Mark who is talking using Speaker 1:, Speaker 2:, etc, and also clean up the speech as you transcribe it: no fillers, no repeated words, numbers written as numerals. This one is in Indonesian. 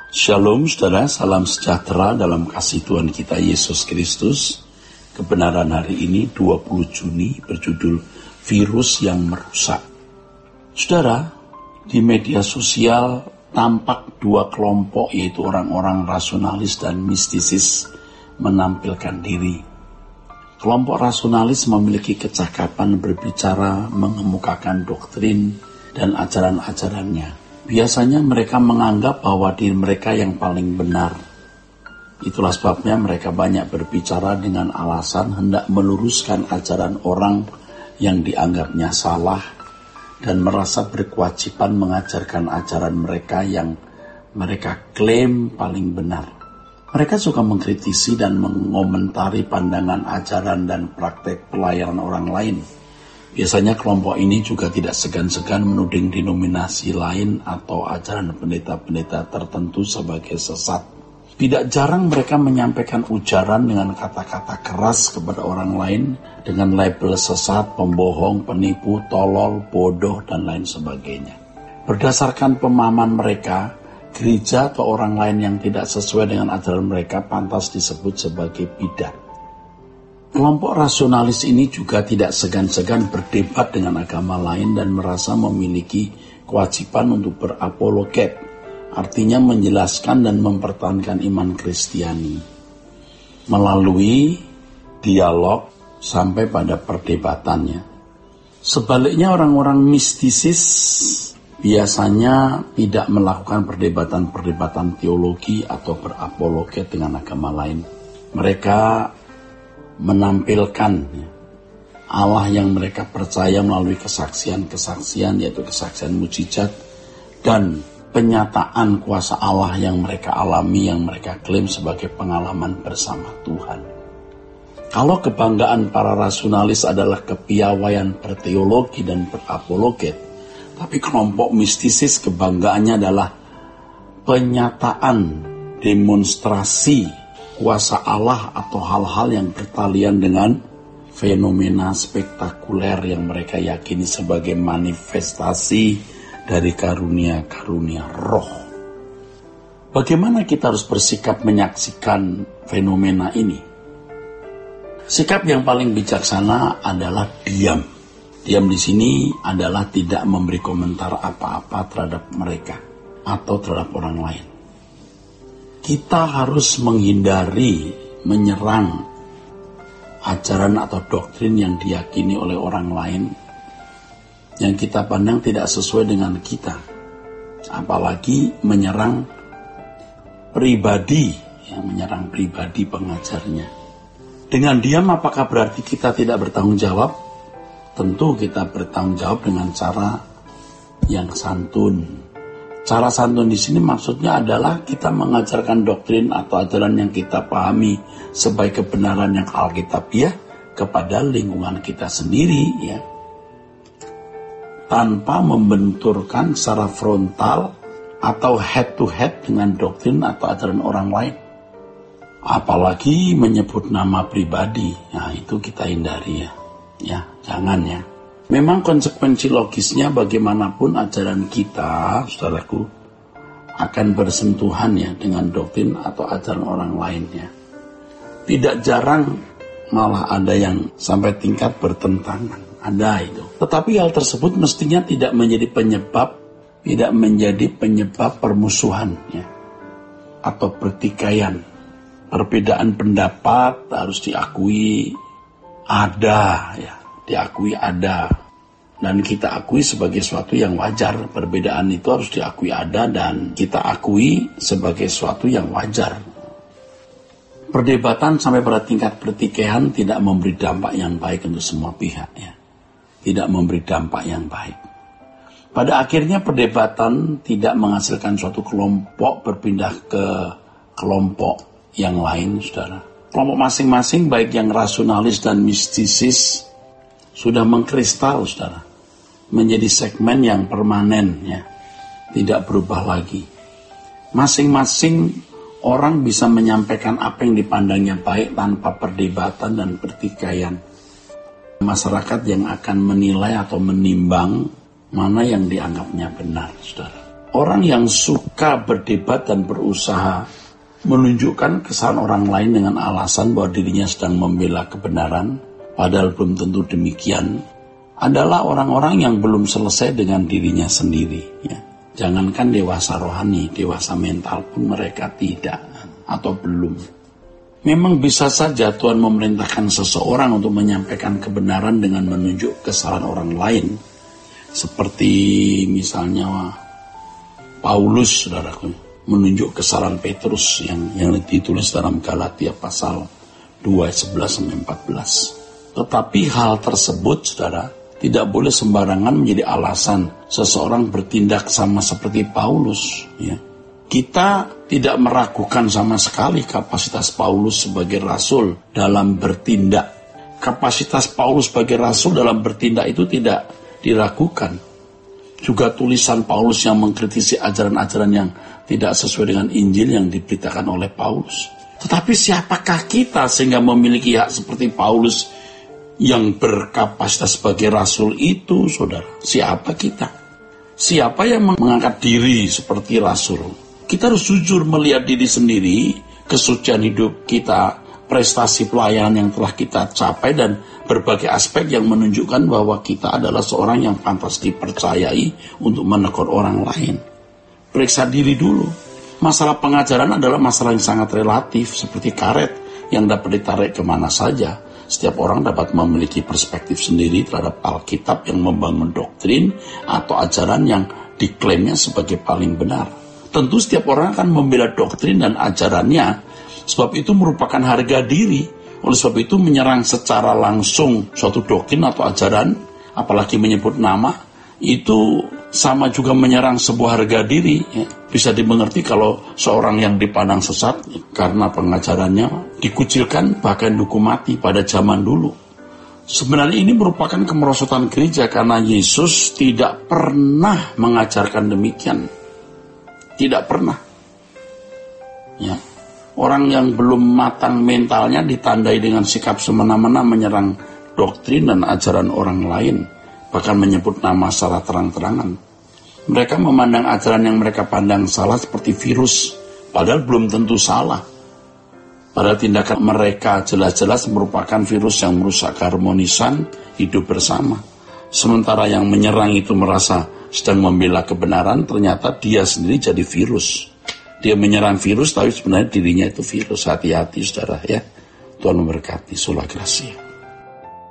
Speaker 1: Shalom saudara, salam sejahtera dalam kasih Tuhan kita Yesus Kristus. Kebenaran hari ini 20 Juni berjudul Virus yang Merusak. Saudara, di media sosial tampak dua kelompok, yaitu orang-orang rasionalis dan mistisis menampilkan diri. Kelompok rasionalis memiliki kecakapan berbicara, mengemukakan doktrin dan ajaran-ajarannya. Biasanya mereka menganggap bahwa diri mereka yang paling benar. Itulah sebabnya mereka banyak berbicara dengan alasan hendak meluruskan ajaran orang yang dianggapnya salah dan merasa berkewajiban mengajarkan ajaran mereka yang mereka klaim paling benar. Mereka suka mengkritisi dan mengomentari pandangan ajaran dan praktek pelayanan orang lain. Biasanya kelompok ini juga tidak segan-segan menuding denominasi lain atau ajaran pendeta-pendeta tertentu sebagai sesat. Tidak jarang mereka menyampaikan ujaran dengan kata-kata keras kepada orang lain dengan label sesat, pembohong, penipu, tolol, bodoh, dan lain sebagainya. Berdasarkan pemahaman mereka, gereja atau orang lain yang tidak sesuai dengan ajaran mereka pantas disebut sebagai bidat. Kelompok rasionalis ini juga tidak segan-segan berdebat dengan agama lain dan merasa memiliki kewajiban untuk berapologet, artinya menjelaskan dan mempertahankan iman Kristiani melalui dialog sampai pada perdebatannya. Sebaliknya orang-orang mistisis biasanya tidak melakukan perdebatan-perdebatan teologi atau berapologet dengan agama lain. Mereka menampilkan Allah yang mereka percaya melalui kesaksian-kesaksian, yaitu kesaksian mujizat dan penyataan kuasa Allah yang mereka alami, yang mereka klaim sebagai pengalaman bersama Tuhan. Kalau kebanggaan para rasionalis adalah kepiawaian berteologi dan berapologet, tapi kelompok mistisis kebanggaannya adalah penyataan, demonstrasi kuasa Allah atau hal-hal yang bertalian dengan fenomena spektakuler yang mereka yakini sebagai manifestasi dari karunia-karunia roh. Bagaimana kita harus bersikap menyaksikan fenomena ini? Sikap yang paling bijaksana adalah diam. Diam di sini adalah tidak memberi komentar apa-apa terhadap mereka atau terhadap orang lain. Kita harus menghindari menyerang ajaran atau doktrin yang diyakini oleh orang lain yang kita pandang tidak sesuai dengan kita. Apalagi menyerang pribadi, menyerang pribadi pengajarnya. Dengan diam apakah berarti kita tidak bertanggung jawab? Tentu kita bertanggung jawab dengan cara yang santun. Cara santun di sini maksudnya adalah kita mengajarkan doktrin atau ajaran yang kita pahami sebagai kebenaran yang alkitabiah kepada lingkungan kita sendiri, ya, tanpa membenturkan secara frontal atau head to head dengan doktrin atau ajaran orang lain. Apalagi menyebut nama pribadi, nah itu kita hindari ya, jangan ya. Memang konsekuensi logisnya bagaimanapun ajaran kita, saudaraku, akan bersentuhan ya dengan doktrin atau ajaran orang lainnya. Tidak jarang malah ada yang sampai tingkat bertentangan, ada itu. Tetapi hal tersebut mestinya tidak menjadi penyebab permusuhan ya, atau pertikaian. Perbedaan pendapat harus diakui ada ya. Diakui ada dan kita akui sebagai sesuatu yang wajar. Perbedaan itu harus diakui ada dan kita akui sebagai sesuatu yang wajar. Perdebatan sampai pada tingkat pertikaian tidak memberi dampak yang baik untuk semua pihak ya. Tidak memberi dampak yang baik. Pada akhirnya perdebatan tidak menghasilkan suatu kelompok berpindah ke kelompok yang lain, saudara. Kelompok masing-masing baik yang rasionalis dan mistisis sudah mengkristal, saudara, menjadi segmen yang permanen ya, tidak berubah lagi. Masing-masing orang bisa menyampaikan apa yang dipandangnya baik tanpa perdebatan dan pertikaian. Masyarakat yang akan menilai atau menimbang mana yang dianggapnya benar, saudara. Orang yang suka berdebat dan berusaha menunjukkan kesalahan orang lain dengan alasan bahwa dirinya sedang membela kebenaran, padahal belum tentu demikian, adalah orang-orang yang belum selesai dengan dirinya sendiri. Ya. Jangankan dewasa rohani, dewasa mental pun mereka tidak atau belum. Memang bisa saja Tuhan memerintahkan seseorang untuk menyampaikan kebenaran dengan menunjuk kesalahan orang lain. Seperti misalnya Paulus, saudaraku, menunjuk kesalahan Petrus yang ditulis dalam Galatia pasal 2:11-14. Tetapi hal tersebut, saudara, tidak boleh sembarangan menjadi alasan seseorang bertindak sama seperti Paulus. Ya. Kita tidak meragukan sama sekali kapasitas Paulus sebagai rasul dalam bertindak. Kapasitas Paulus sebagai rasul dalam bertindak itu tidak diragukan. Juga tulisan Paulus yang mengkritisi ajaran-ajaran yang tidak sesuai dengan Injil yang diberitakan oleh Paulus. Tetapi siapakah kita sehingga memiliki hak seperti Paulus yang berkapasitas sebagai rasul itu, saudara? Siapa kita? Siapa yang mengangkat diri seperti rasul? Kita harus jujur melihat diri sendiri, kesucian hidup kita, prestasi pelayanan yang telah kita capai, dan berbagai aspek yang menunjukkan bahwa kita adalah seorang yang pantas dipercayai untuk menegur orang lain. Periksa diri dulu. Masalah pengajaran adalah masalah yang sangat relatif, seperti karet yang dapat ditarik kemana saja. Setiap orang dapat memiliki perspektif sendiri terhadap Alkitab yang membangun doktrin atau ajaran yang diklaimnya sebagai paling benar. Tentu setiap orang akan membela doktrin dan ajarannya, sebab itu merupakan harga diri. Oleh sebab itu menyerang secara langsung suatu doktrin atau ajaran, apalagi menyebut nama, itu sama juga menyerang sebuah harga diri. Ya. Bisa dimengerti kalau seorang yang dipandang sesat karena pengajarannya dikucilkan bahkan dihukum mati pada zaman dulu. Sebenarnya ini merupakan kemerosotan gereja karena Yesus tidak pernah mengajarkan demikian. Tidak pernah. Ya. Orang yang belum matang mentalnya ditandai dengan sikap semena-mena menyerang doktrin dan ajaran orang lain, bahkan menyebut nama secara terang-terangan. Mereka memandang ajaran yang mereka pandang salah seperti virus, padahal belum tentu salah. Padahal tindakan mereka jelas-jelas merupakan virus yang merusak keharmonisan hidup bersama. Sementara yang menyerang itu merasa sedang membela kebenaran, ternyata dia sendiri jadi virus. Dia menyerang virus, tapi sebenarnya dirinya itu virus. Hati-hati, saudara, ya. Tuhan memberkati. Sola Gracia.